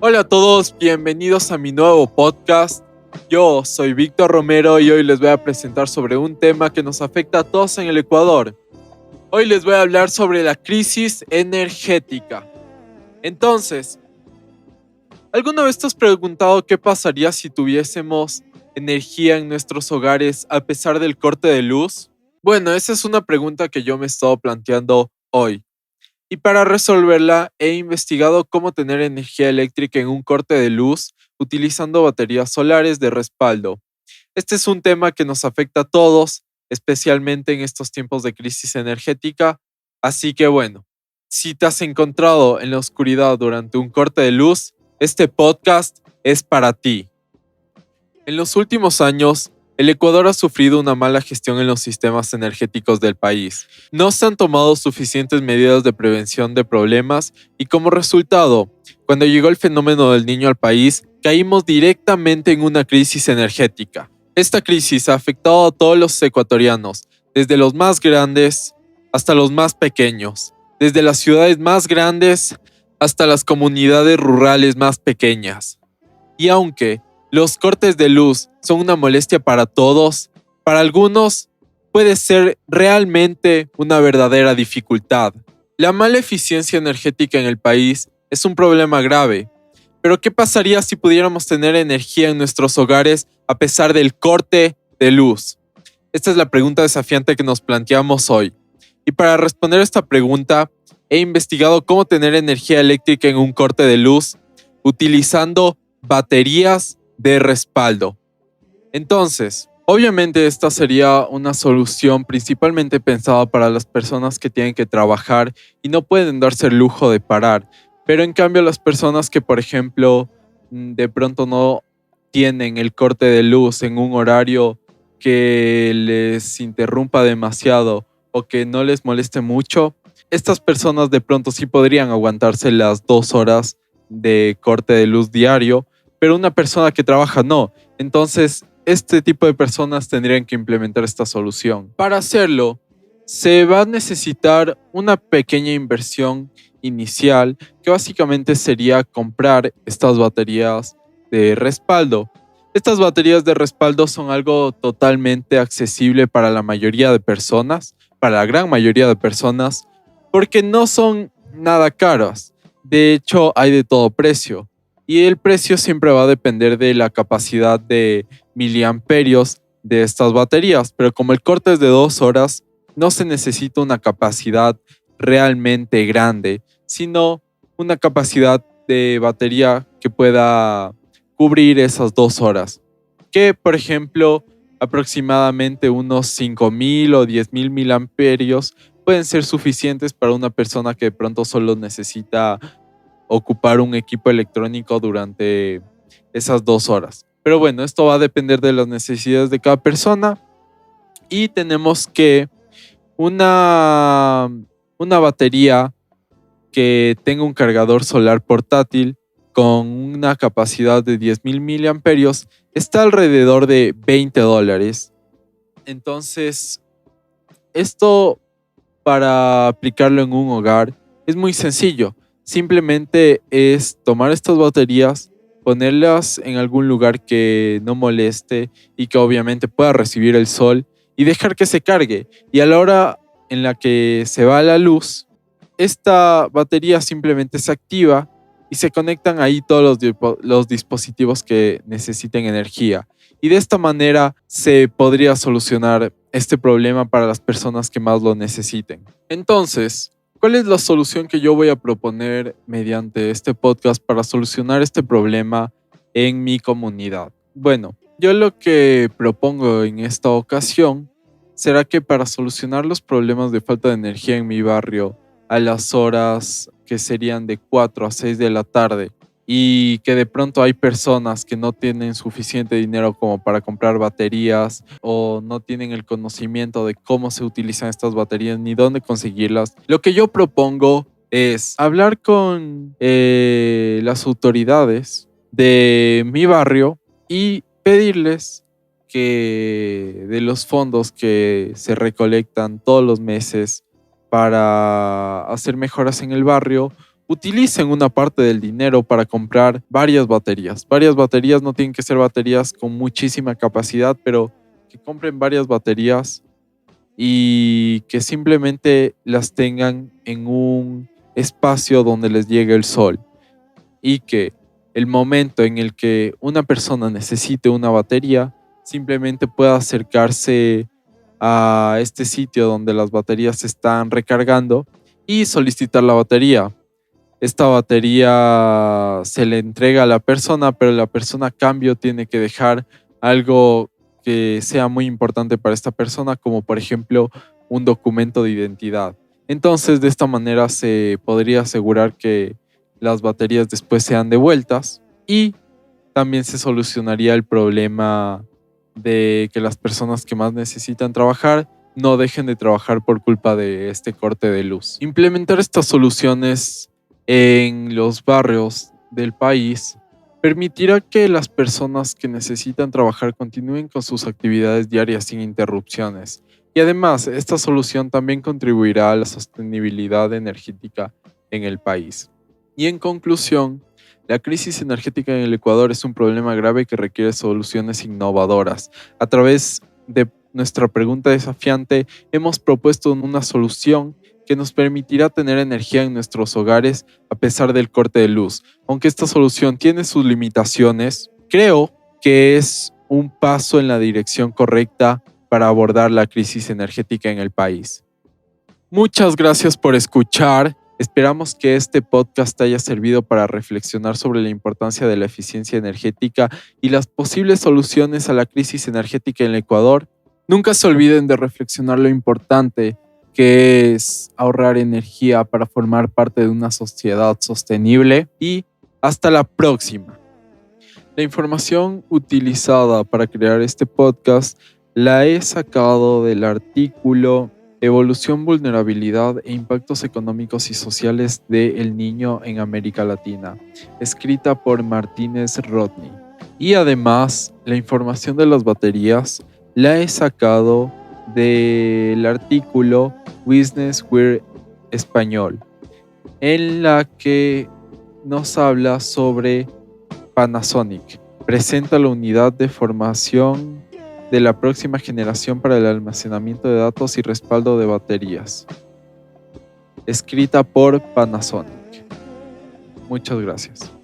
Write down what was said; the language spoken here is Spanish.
Hola a todos, bienvenidos a mi nuevo podcast. Yo soy Víctor Romero y hoy les voy a presentar sobre un tema que nos afecta a todos en el Ecuador. Hoy les voy a hablar sobre la crisis energética. Entonces, ¿alguna vez te has preguntado qué pasaría si tuviésemos energía en nuestros hogares a pesar del corte de luz? Bueno, esa es una pregunta que yo me he estado planteando hoy. Y para resolverla, he investigado cómo tener energía eléctrica en un corte de luz utilizando baterías solares de respaldo. Este es un tema que nos afecta a todos, especialmente en estos tiempos de crisis energética. Así que bueno, si te has encontrado en la oscuridad durante un corte de luz, este podcast es para ti. En los últimos años, el Ecuador ha sufrido una mala gestión en los sistemas energéticos del país. No se han tomado suficientes medidas de prevención de problemas y como resultado, cuando llegó el fenómeno del Niño al país, caímos directamente en una crisis energética. Esta crisis ha afectado a todos los ecuatorianos, desde los más grandes hasta los más pequeños, desde las ciudades más grandes hasta las comunidades rurales más pequeñas. Y aunque los cortes de luz son una molestia para todos, para algunos puede ser realmente una verdadera dificultad. La mala eficiencia energética en el país es un problema grave, pero ¿qué pasaría si pudiéramos tener energía en nuestros hogares a pesar del corte de luz? Esta es la pregunta desafiante que nos planteamos hoy. Y para responder esta pregunta, he investigado cómo tener energía eléctrica en un corte de luz utilizando baterías de respaldo. Entonces, obviamente esta sería una solución principalmente pensada para las personas que tienen que trabajar y no pueden darse el lujo de parar. Pero en cambio las personas que, por ejemplo, de pronto no tienen el corte de luz en un horario que les interrumpa demasiado o que no les moleste mucho, estas personas de pronto sí podrían aguantarse las 2 horas de corte de luz diario, pero una persona que trabaja no. Entonces, este tipo de personas tendrían que implementar esta solución. Para hacerlo, se va a necesitar una pequeña inversión inicial que básicamente sería comprar estas baterías de respaldo. Estas baterías de respaldo son algo totalmente accesible para la mayoría de personas, para la gran mayoría de personas, porque no son nada caras. De hecho, hay de todo precio. Y el precio siempre va a depender de la capacidad de miliamperios de estas baterías. Pero como el corte es de 2 horas, no se necesita una capacidad realmente grande, sino una capacidad de batería que pueda cubrir esas 2 horas. Que, por ejemplo, aproximadamente unos 5.000 o 10.000 miliamperios pueden ser suficientes para una persona que de pronto solo necesita ocupar un equipo electrónico durante esas 2 horas. Pero bueno, esto va a depender de las necesidades de cada persona y tenemos que una, una batería que tenga un cargador solar portátil con una capacidad de 10.000 miliamperios está alrededor de $20. Entonces, esto para aplicarlo en un hogar es muy sencillo. Simplemente es tomar estas baterías, ponerlas en algún lugar que no moleste y que obviamente pueda recibir el sol y dejar que se cargue. Y a la hora en la que se va la luz, esta batería simplemente se activa y se conectan ahí todos los dispositivos que necesiten energía. Y de esta manera se podría solucionar este problema para las personas que más lo necesiten. Entonces, ¿cuál es la solución que yo voy a proponer mediante este podcast para solucionar este problema en mi comunidad? Bueno, yo lo que propongo en esta ocasión será que para solucionar los problemas de falta de energía en mi barrio a las horas que serían de 4 a 6 de la tarde y que de pronto hay personas que no tienen suficiente dinero como para comprar baterías o no tienen el conocimiento de cómo se utilizan estas baterías ni dónde conseguirlas, lo que yo propongo es hablar con las autoridades de mi barrio y pedirles que de los fondos que se recolectan todos los meses para hacer mejoras en el barrio, utilicen una parte del dinero para comprar varias baterías. Varias baterías, no tienen que ser baterías con muchísima capacidad, pero que compren varias baterías y que simplemente las tengan en un espacio donde les llegue el sol, y que el momento en el que una persona necesite una batería, simplemente pueda acercarse a este sitio donde las baterías se están recargando y solicitar la batería. Esta batería se le entrega a la persona, pero la persona a cambio tiene que dejar algo que sea muy importante para esta persona, como por ejemplo un documento de identidad. Entonces, de esta manera se podría asegurar que las baterías después sean devueltas, y también se solucionaría el problema de que las personas que más necesitan trabajar no dejen de trabajar por culpa de este corte de luz. Implementar estas soluciones en los barrios del país permitirá que las personas que necesitan trabajar continúen con sus actividades diarias sin interrupciones. Y además, esta solución también contribuirá a la sostenibilidad energética en el país. Y en conclusión, la crisis energética en el Ecuador es un problema grave que requiere soluciones innovadoras. A través de nuestra pregunta desafiante, hemos propuesto una solución que nos permitirá tener energía en nuestros hogares a pesar del corte de luz. Aunque esta solución tiene sus limitaciones, creo que es un paso en la dirección correcta para abordar la crisis energética en el país. Muchas gracias por escuchar. Esperamos que este podcast te haya servido para reflexionar sobre la importancia de la eficiencia energética y las posibles soluciones a la crisis energética en el Ecuador. Nunca se olviden de reflexionar lo importante que es ahorrar energía para formar parte de una sociedad sostenible, y hasta la próxima. La información utilizada para crear este podcast la he sacado del artículo Evolución, vulnerabilidad e impactos económicos y sociales de El Niño en América Latina, escrita por Martínez Rodney. Y además, la información de las baterías la he sacado del artículo Business Week Español, en la que nos habla sobre Panasonic. Presenta la unidad de formación de la próxima generación para el almacenamiento de datos y respaldo de baterías, escrita por Panasonic. Muchas gracias.